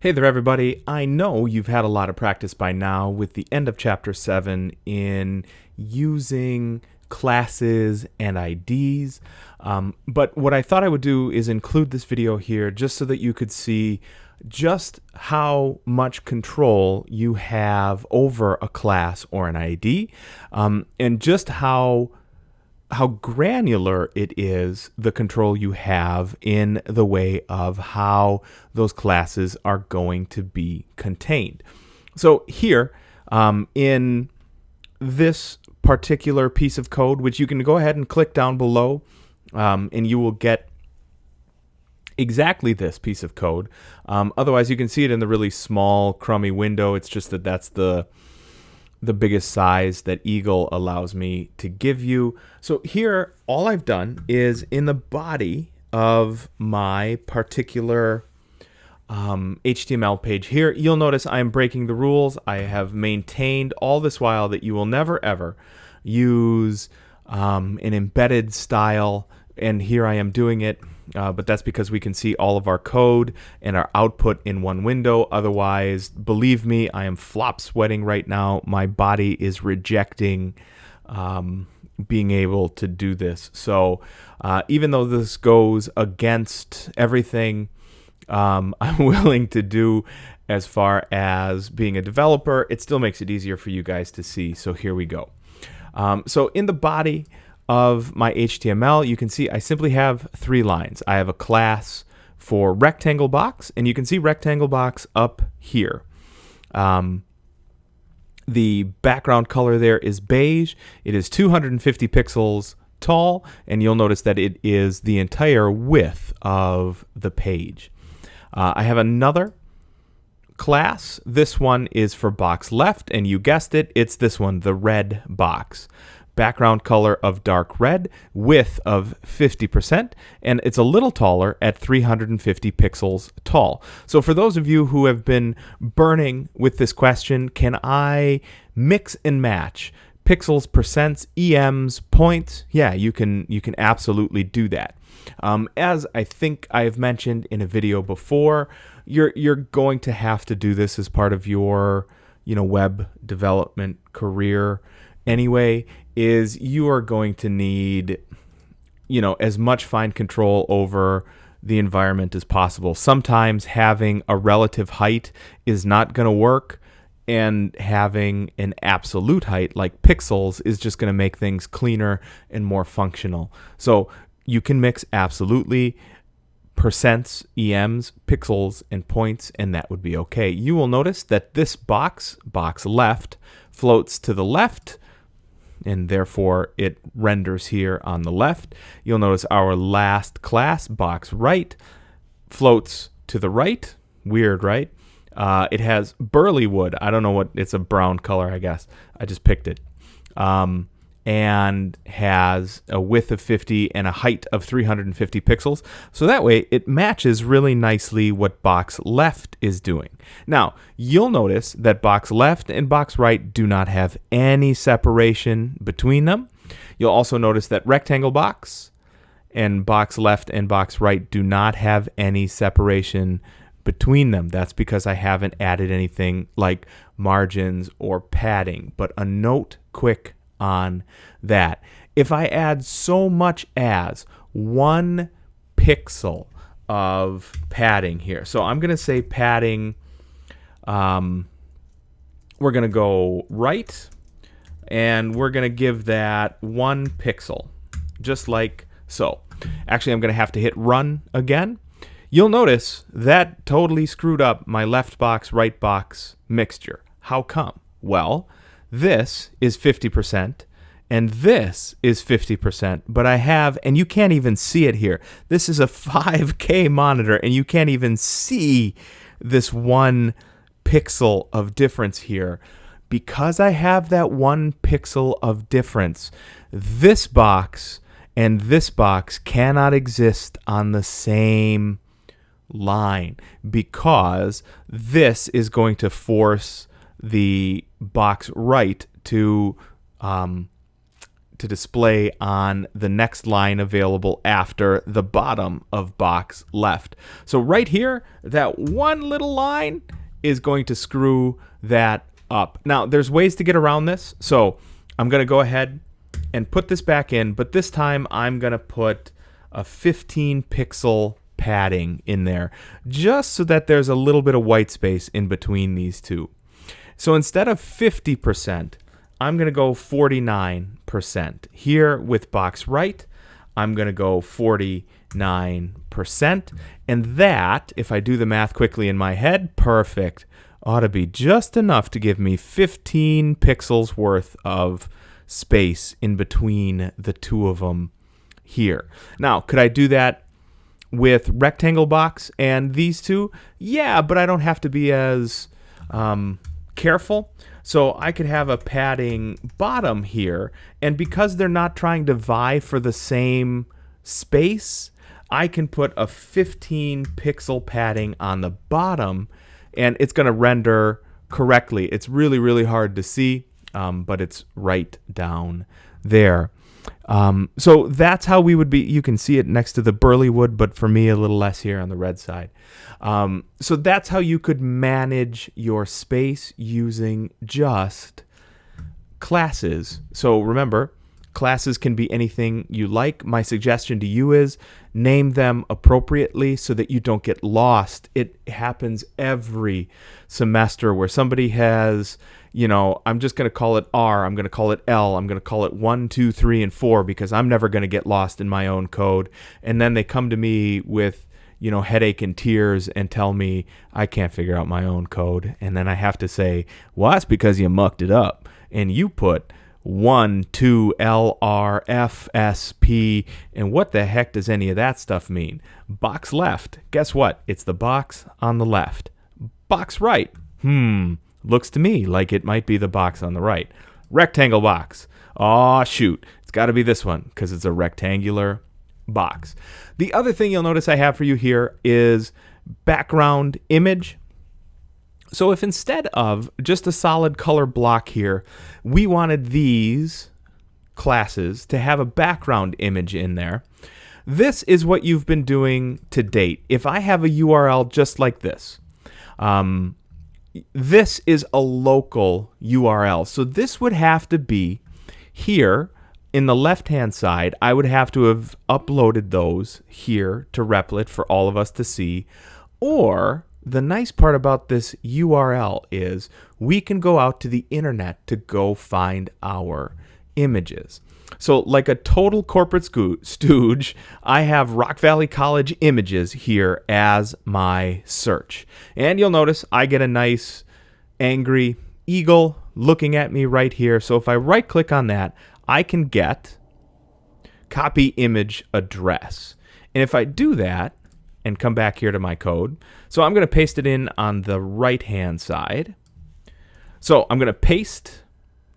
Hey there, everybody. I know you've had a lot of practice by now with the end of Chapter 7 in using classes and IDs. But what I thought I would do is include this video here just so that you could see just how much control you have over a class or an ID, and just how granular it is, the control you have in the way of how those classes are going to be contained. So here, in this particular piece of code, which you can go ahead and click down below, and you will get exactly this piece of code. Otherwise, you can see it in the really small, crummy window. It's just that that's the biggest size that Eagle allows me to give you. So here, all I've done is in the body of my particular HTML page here, you'll notice I'm breaking the rules. I have maintained all this while that you will never ever use an embedded style, and here I am doing it. But that's because we can see all of our code and our output in one window. Otherwise, believe me, I am flop sweating right now. My body is rejecting being able to do this. So even though this goes against everything I'm willing to do as far as being a developer, it still makes it easier for you guys to see. So here we go. So in the body of my HTML, you can see I simply have 3 lines. I have a class for rectangle box, and you can see rectangle box up here. The background color there is beige. It is 250 pixels tall, and you'll notice that it is the entire width of the page. I have another class. This one is for box left, and you guessed it, it's this one, the red box. Background color of dark red, width of 50%, and it's a little taller at 350 pixels tall. So for those of you who have been burning with this question, can I mix and match pixels, percents, EMs, points? Yeah, you can absolutely do that. As I think I have mentioned in a video before, you're going to have to do this as part of your web development career anyway. Is you are going to need, as much fine control over the environment as possible. Sometimes having a relative height is not going to work, and having an absolute height like pixels is just going to make things cleaner and more functional. So you can mix absolutely percents, EMs, pixels, and points, and that would be okay. You will notice that this box left, floats to the left, and therefore it renders here on the left. You'll notice our last class, box right, floats to the right. Weird, right? It has burly wood. I don't know what, it's a brown color, I guess. I just picked it. And has a width of 50 and a height of 350 pixels. So that way it matches really nicely what box left is doing. Now, you'll notice that box left and box right do not have any separation between them. You'll also notice that rectangle box and box left and box right do not have any separation between them. That's because I haven't added anything like margins or padding. But a note quick on that. If I add so much as 1 pixel of padding here, so I'm going to say padding, we're going to go right, and we're going to give that 1 pixel, just like so. Actually, I'm going to have to hit run again. You'll notice that totally screwed up my left box, right box mixture. How come? Well, this is 50%, and this is 50%, but I have, and you can't even see it here, this is a 5K monitor, and you can't even see this 1 pixel of difference here. Because I have that 1 pixel of difference, this box and this box cannot exist on the same line, because this is going to force the box right to to display on the next line available after the bottom of box left. So right here, that one little line is going to screw that up. Now, there's ways to get around this. So I'm going to go ahead and put this back in, but this time I'm going to put a 15 pixel padding in there, just so that there's a little bit of white space in between these two. So instead of 50%, I'm going to go 49%. Here with box right, I'm going to go 49%. And that, if I do the math quickly in my head, perfect, ought to be just enough to give me 15 pixels worth of space in between the two of them here. Now, could I do that with rectangle box and these two? Yeah, but I don't have to be as careful. So I could have a padding bottom here, and because they're not trying to vie for the same space, I can put a 15 pixel padding on the bottom, and it's going to render correctly. It's really, really hard to see, but it's right down there. So that's how we would be. You can see it next to the burly wood, but for me, a little less here on the red side. So that's how you could manage your space using just classes. So remember, classes can be anything you like. My suggestion to you is name them appropriately so that you don't get lost. It happens every semester where somebody has, you know, I'm just going to call it R, I'm going to call it L, I'm going to call it 1, 2, 3, and 4 because I'm never going to get lost in my own code. And then they come to me with, you know, headache and tears and tell me I can't figure out my own code. And then I have to say, well, that's because you mucked it up and you put 1, 2, L, R, F, S, P, and what the heck does any of that stuff mean? Box left, guess what? It's the box on the left. Box right, looks to me like it might be the box on the right. Rectangle box, aw shoot, it's got to be this one because it's a rectangular box. The other thing you'll notice I have for you here is background image. So if instead of just a solid color block here, we wanted these classes to have a background image in there, this is what you've been doing to date. If I have a URL just like this, this is a local URL. So this would have to be here in the left-hand side. I would have to have uploaded those here to Replit for all of us to see. Or the nice part about this URL is we can go out to the internet to go find our images. So like a total corporate stooge, I have Rock Valley College images here as my search. And you'll notice I get a nice angry eagle looking at me right here. So if I right click on that, I can get copy image address. And if I do that and come back here to my code, so I'm going to paste it in on the right hand side. So I'm going to paste,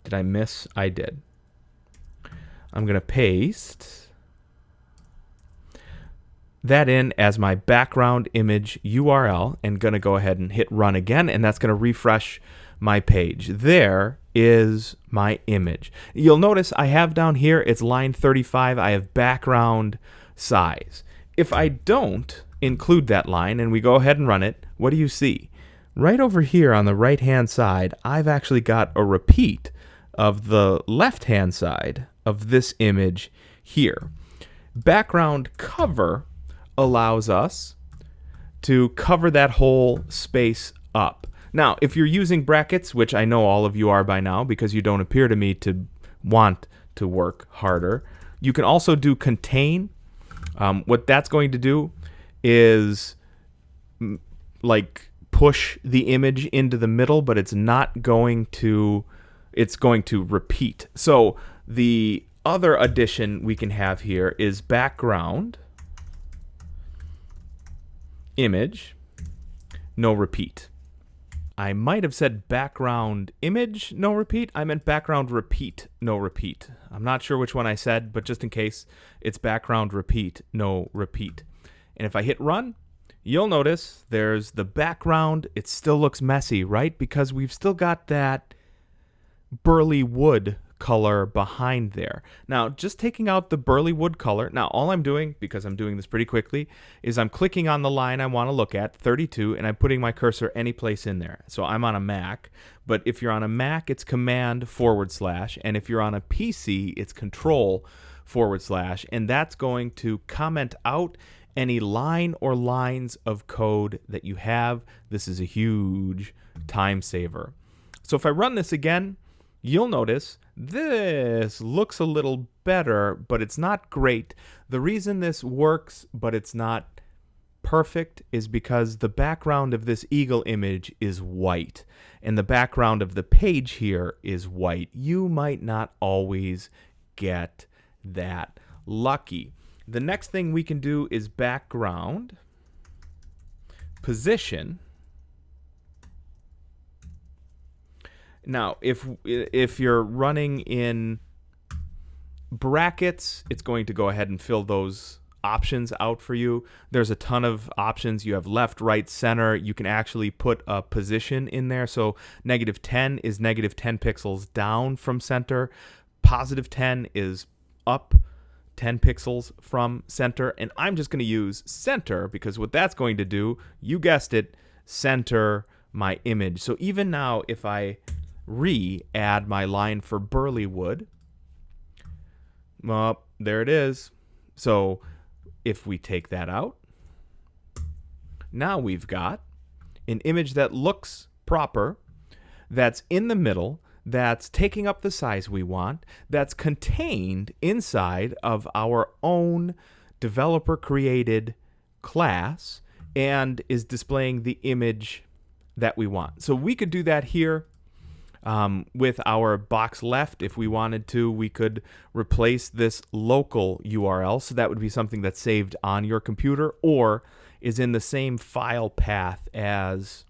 did I miss? I did. I'm going to paste that in as my background image URL and going to go ahead and hit run again, and that's going to refresh my page. There is my image. You'll notice I have down here, it's line 35, I have background size. If I don't include that line and we go ahead and run it, what do you see? Right over here on the right hand side, I've actually got a repeat of the left hand side of this image here. Background cover allows us to cover that whole space up. Now, if you're using brackets, which I know all of you are by now because you don't appear to me to want to work harder, you can also do contain. What that's going to do is like push the image into the middle, but it's not going to, it's going to repeat. So the other addition we can have here is background image, no repeat. I might have said background image, no repeat. I meant background repeat, no repeat. I'm not sure which one I said, but just in case, it's background repeat, no repeat. And if I hit run, you'll notice there's the background. It still looks messy, right? Because we've still got that burly wood color behind there. Now, just taking out the burly wood color. Now, all I'm doing, because I'm doing this pretty quickly, is I'm clicking on the line I want to look at, 32, and I'm putting my cursor any place in there. So I'm on a Mac, but if you're on a Mac, it's Command /, and if you're on a PC, it's Control /, and that's going to comment out any line or lines of code that you have. This is a huge time saver. So if I run this again, you'll notice this looks a little better, but it's not great. The reason this works, but it's not perfect, is because the background of this eagle image is white, and the background of the page here is white. You might not always get that lucky. The next thing we can do is background, position. Now, if you're running in brackets, it's going to go ahead and fill those options out for you. There's a ton of options. You have left, right, center. You can actually put a position in there. So -10 is -10 pixels down from center. +10 is up 10 pixels from center. And I'm just going to use center because what that's going to do, you guessed it, center my image. So even now, if I add my line for burly wood, well, there it is. So if we take that out, now we've got an image that looks proper, that's in the middle, that's taking up the size we want, that's contained inside of our own developer-created class, and is displaying the image that we want. So we could do that here. With our box left, if we wanted to, we could replace this local URL. So that would be something that's saved on your computer or is in the same file path as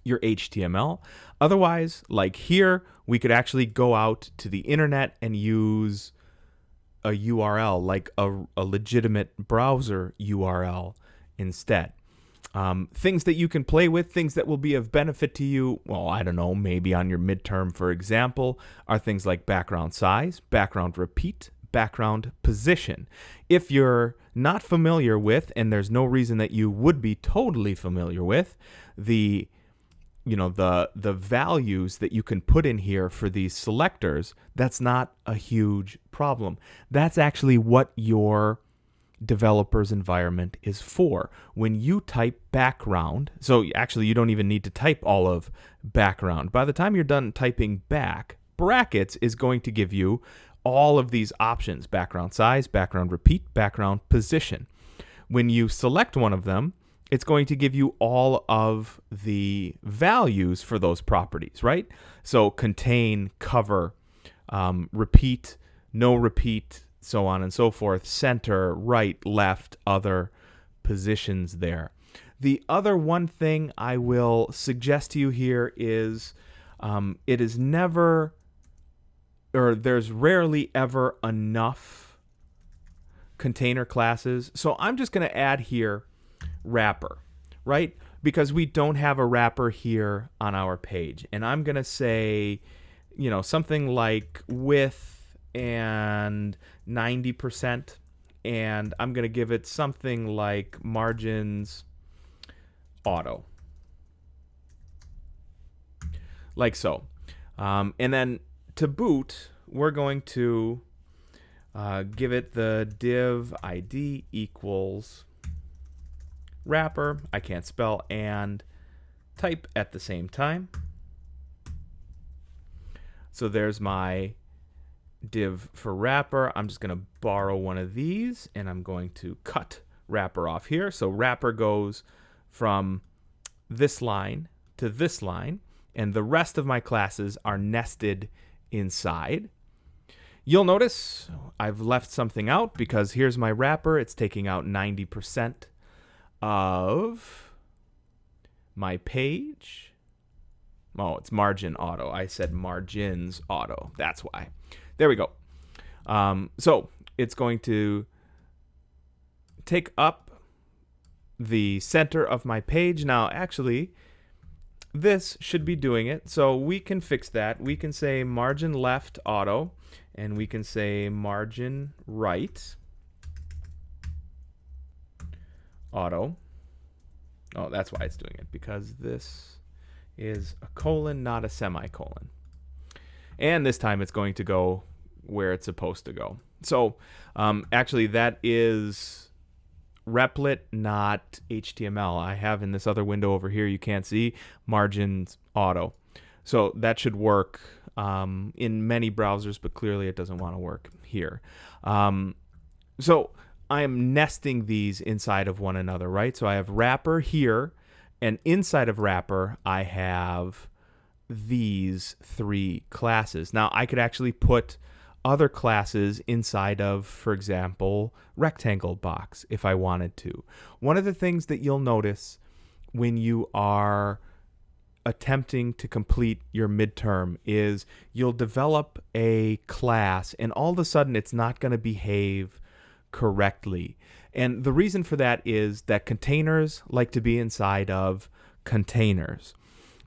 your HTML. Otherwise, like here, we could actually go out to the internet and use a URL, like a legitimate browser URL instead. Things that you can play with, things that will be of benefit to you, well, I don't know, maybe on your midterm, for example, are things like background size, background repeat, background position. If you're not familiar with, and there's no reason that you would be totally familiar with, the values that you can put in here for these selectors, that's not a huge problem. That's actually what your developer's environment is for. When you type background, so actually you don't even need to type all of background. By the time you're done typing back, brackets is going to give you all of these options: background size, background repeat, background position. When you select one of them, it's going to give you all of the values for those properties, right? So contain, cover, repeat, no repeat, so on and so forth, center, right, left, other positions there. The other one thing I will suggest to you here is it is never, or there's rarely ever enough container classes. So I'm just going to add here wrapper, right? Because we don't have a wrapper here on our page. And I'm going to say, something like width and 90%, and I'm going to give it something like margins auto, like so. And then to boot, we're going to give it the div ID equals wrapper, I can't spell, and type at the same time. So there's my div for wrapper. I'm just going to borrow one of these and I'm going to cut wrapper off here. So wrapper goes from this line to this line, and the rest of my classes are nested inside. You'll notice I've left something out because here's my wrapper. It's taking out 90% of my page. Oh, it's margin auto. I said margins auto. That's why. There we go. So it's going to take up the center of my page. Now, actually, this should be doing it. So we can fix that. We can say margin left auto, and we can say margin right auto. Oh, that's why it's doing it, because this is a colon, not a semicolon. And this time it's going to go where it's supposed to go. So actually that is Replit, not HTML. I have in this other window over here, you can't see, margins auto. So that should work in many browsers, but clearly it doesn't want to work here. So I am nesting these inside of one another, right? So I have wrapper here, and inside of wrapper, I have these three classes. Now I could actually put other classes inside of, for example, rectangle box if I wanted to. One of the things that you'll notice when you are attempting to complete your midterm is you'll develop a class and all of a sudden it's not going to behave correctly. And the reason for that is that containers like to be inside of containers.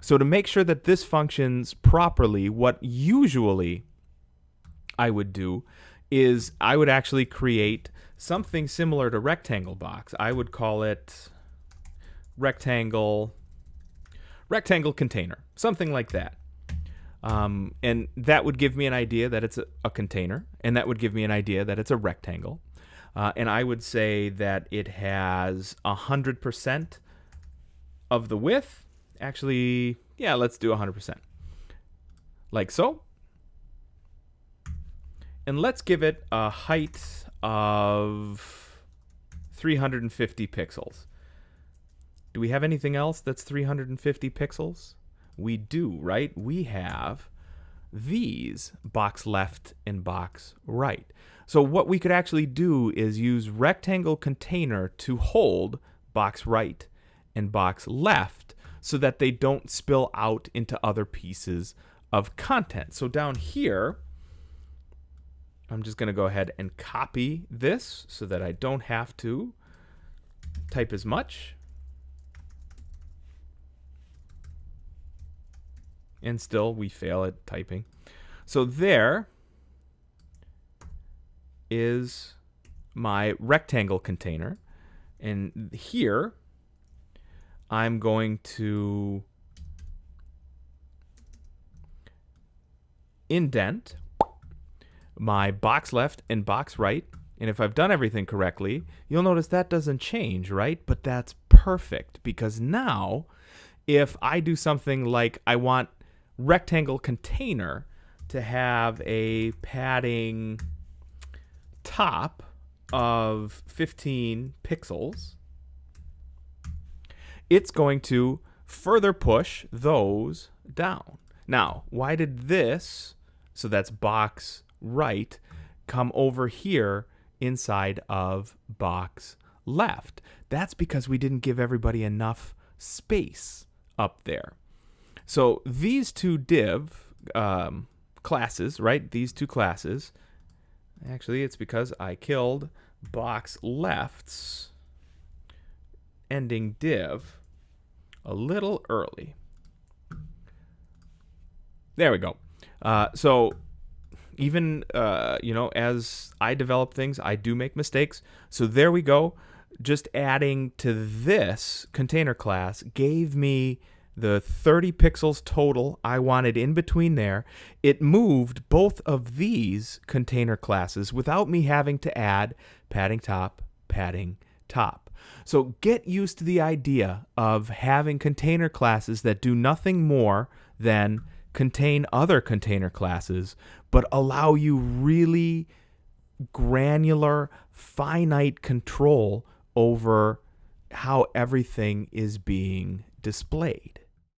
So to make sure that this functions properly, what usually I would do is I would actually create something similar to rectangle box. I would call it rectangle container, something like that. And that would give me an idea that it's a container, and that would give me an idea that it's a rectangle. And I would say that it has 100% of the width. Actually, yeah, let's do 100%. Like so. And let's give it a height of 350 pixels. Do we have anything else that's 350 pixels? We do, right? We have these box left and box right. So what we could actually do is use rectangle container to hold box right and box left so that they don't spill out into other pieces of content. So down here, I'm just going to go ahead and copy this so that I don't have to type as much. And still we fail at typing. So there is my rectangle container. And here I'm going to indent my box left and box right. And if I've done everything correctly, you'll notice that doesn't change, right? But that's perfect, because now if I do something like I want rectangle container to have a padding top of 15 pixels, it's going to further push those down. Now, why did this, so that's box right, come over here inside of box left? That's because we didn't give everybody enough space up there. So these two div classes, right? These two classes, actually it's because I killed box left's ending div a little early. There we go. So even, as I develop things, I do make mistakes. So there we go. Just adding to this container class gave me the 30 pixels total I wanted in between there. It moved both of these container classes without me having to add padding top, padding top. So get used to the idea of having container classes that do nothing more than contain other container classes, but allow you really granular, finite control over how everything is being displayed.